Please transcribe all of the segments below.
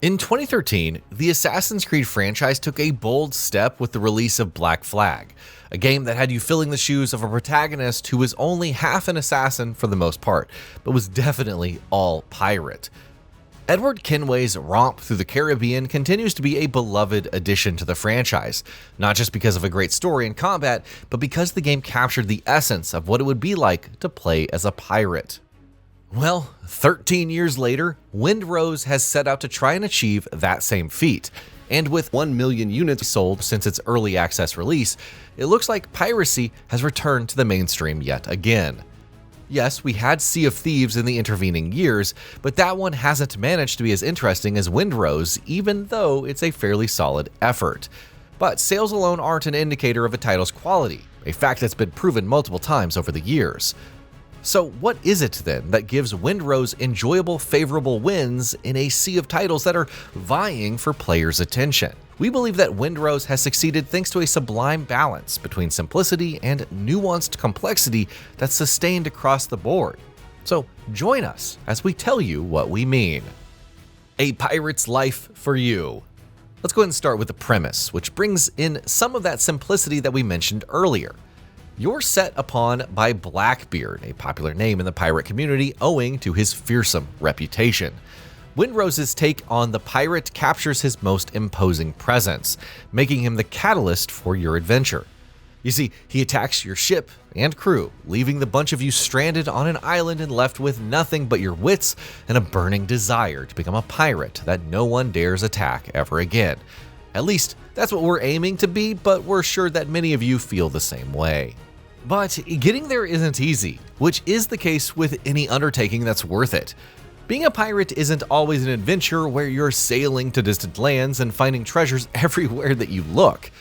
In 2013, the Assassin's Creed franchise took a bold step with the release of Black Flag, a game that had you filling the shoes of a protagonist who was only half an assassin for the most part, but was definitely all pirate. Edward Kenway's romp through the Caribbean continues to be a beloved addition to the franchise, not just because of a great story and combat, but because the game captured the essence of what it would be like to play as a pirate. Well, 13 years later, Windrose has set out to try and achieve that same feat, and with 1 million units sold since its early access release, it looks like piracy has returned to the mainstream yet again. Yes, we had Sea of Thieves in the intervening years, but that one hasn't managed to be as interesting as Windrose, even though it's a fairly solid effort. But sales alone aren't an indicator of a title's quality, a fact that's been proven multiple times over the years. So what is it then that gives Windrose enjoyable, favorable wins in a sea of titles that are vying for players' attention? We believe that Windrose has succeeded thanks to a sublime balance between simplicity and nuanced complexity that's sustained across the board. So join us as we tell you what we mean. A pirate's life for you. Let's go ahead and start with the premise, which brings in some of that simplicity that we mentioned earlier. You're set upon by Blackbeard, a popular name in the pirate community owing to his fearsome reputation. Windrose's take on the pirate captures his most imposing presence, making him the catalyst for your adventure. You see, he attacks your ship and crew, leaving the bunch of you stranded on an island and left with nothing but your wits and a burning desire to become a pirate that no one dares attack ever again. At least, that's what we're aiming to be, but we're sure that many of you feel the same way. But getting there isn't easy, which is the case with any undertaking that's worth it. Being a pirate isn't always an adventure where you're sailing to distant lands and finding treasures everywhere that you look.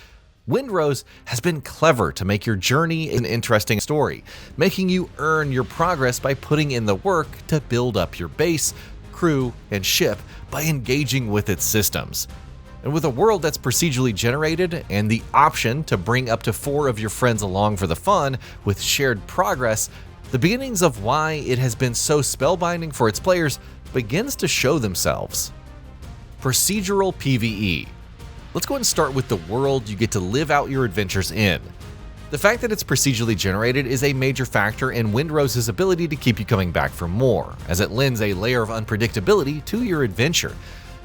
Windrose has been clever to make your journey an interesting story, making you earn your progress by putting in the work to build up your base, crew, and ship by engaging with its systems. And with a world that's procedurally generated and the option to bring up to 4 of your friends along for the fun with shared progress, the beginnings of why it has been so spellbinding for its players begins to show themselves. Procedural PvE. Let's go ahead and start with the world you get to live out your adventures in. The fact that it's procedurally generated is a major factor in Windrose's ability to keep you coming back for more, as it lends a layer of unpredictability to your adventure.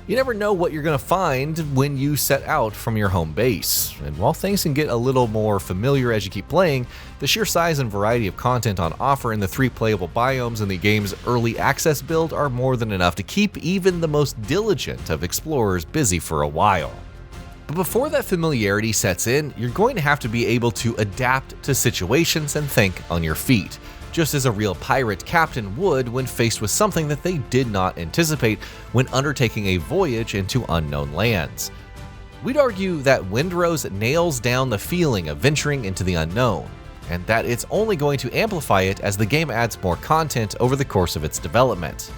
You never know what you're going to find when you set out from your home base, and while things can get a little more familiar as you keep playing, the sheer size and variety of content on offer in the 3 playable biomes in the game's early access build are more than enough to keep even the most diligent of explorers busy for a while. But before that familiarity sets in, you're going to have to be able to adapt to situations and think on your feet, just as a real pirate captain would when faced with something that they did not anticipate when undertaking a voyage into unknown lands. We'd argue that Windrose nails down the feeling of venturing into the unknown, and that it's only going to amplify it as the game adds more content over the course of its development.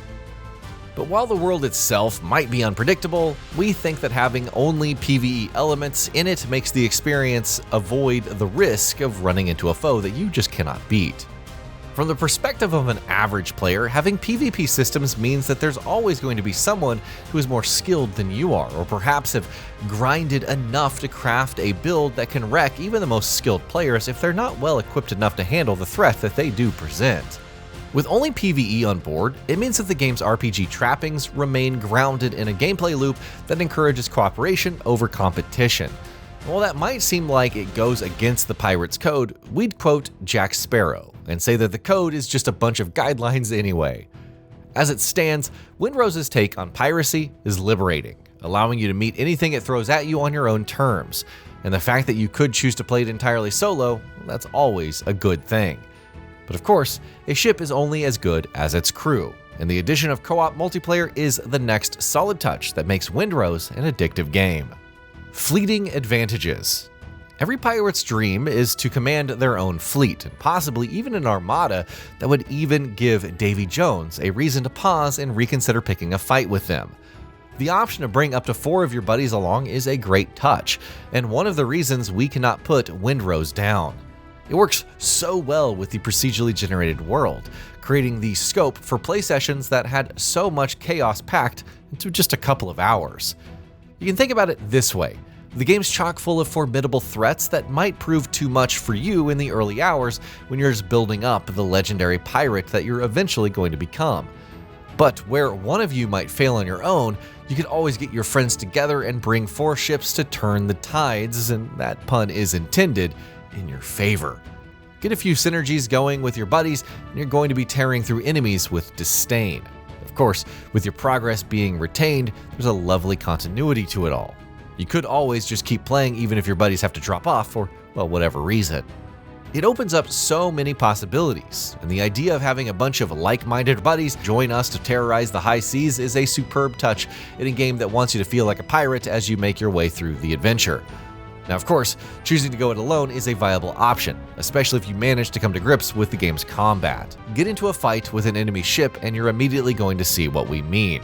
But while the world itself might be unpredictable, we think that having only PvE elements in it makes the experience avoid the risk of running into a foe that you just cannot beat. From the perspective of an average player, having PvP systems means that there's always going to be someone who is more skilled than you are, or perhaps have grinded enough to craft a build that can wreck even the most skilled players if they're not well equipped enough to handle the threat that they do present. With only PvE on board, it means that the game's RPG trappings remain grounded in a gameplay loop that encourages cooperation over competition. While that might seem like it goes against the pirate's code, we'd quote Jack Sparrow and say that the code is just a bunch of guidelines anyway. As it stands, Windrose's take on piracy is liberating, allowing you to meet anything it throws at you on your own terms. And the fact that you could choose to play it entirely solo, that's always a good thing. But of course, a ship is only as good as its crew, and the addition of co-op multiplayer is the next solid touch that makes Windrose an addictive game. Fleeting advantages. Every pirate's dream is to command their own fleet, and possibly even an armada that would even give Davy Jones a reason to pause and reconsider picking a fight with them. The option to bring up to 4 of your buddies along is a great touch, and one of the reasons we cannot put Windrose down. It works so well with the procedurally generated world, creating the scope for play sessions that had so much chaos packed into just a couple of hours. You can think about it this way. The game's chock full of formidable threats that might prove too much for you in the early hours when you're just building up the legendary pirate that you're eventually going to become. But where one of you might fail on your own, you can always get your friends together and bring 4 ships to turn the tides, and that pun is intended, in your favor. Get a few synergies going with your buddies, and you're going to be tearing through enemies with disdain. Of course, with your progress being retained, there's a lovely continuity to it all. You could always just keep playing even if your buddies have to drop off for, well, whatever reason. It opens up so many possibilities, and the idea of having a bunch of like-minded buddies join us to terrorize the high seas is a superb touch in a game that wants you to feel like a pirate as you make your way through the adventure. Now, of course, choosing to go it alone is a viable option, especially if you manage to come to grips with the game's combat. Get into a fight with an enemy ship and you're immediately going to see what we mean.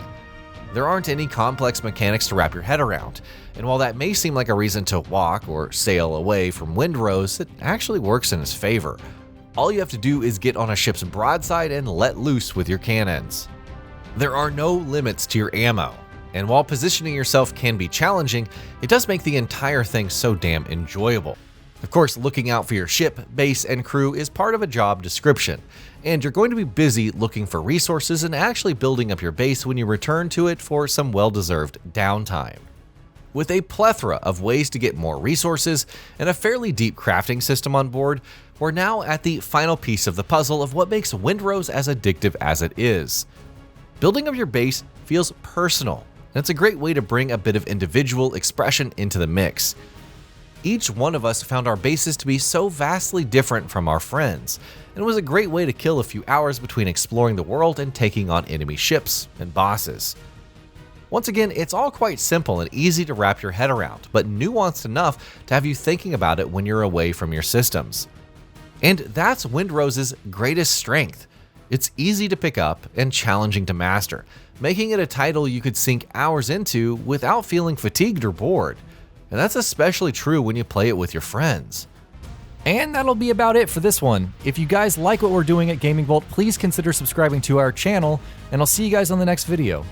There aren't any complex mechanics to wrap your head around, and while that may seem like a reason to walk or sail away from Windrose, it actually works in its favor. All you have to do is get on a ship's broadside and let loose with your cannons. There are no limits to your ammo, and while positioning yourself can be challenging, it does make the entire thing so damn enjoyable. Of course, looking out for your ship, base, and crew is part of a job description, and you're going to be busy looking for resources and actually building up your base when you return to it for some well-deserved downtime. With a plethora of ways to get more resources and a fairly deep crafting system on board, we're now at the final piece of the puzzle of what makes Windrose as addictive as it is. Building up your base feels personal, and it's a great way to bring a bit of individual expression into the mix. Each one of us found our bases to be so vastly different from our friends, and it was a great way to kill a few hours between exploring the world and taking on enemy ships and bosses. Once again, it's all quite simple and easy to wrap your head around, but nuanced enough to have you thinking about it when you're away from your systems. And that's Windrose's greatest strength. It's easy to pick up and challenging to master, making it a title you could sink hours into without feeling fatigued or bored. And that's especially true when you play it with your friends. And that'll be about it for this one. If you guys like what we're doing at GamingBolt, please consider subscribing to our channel, and I'll see you guys on the next video.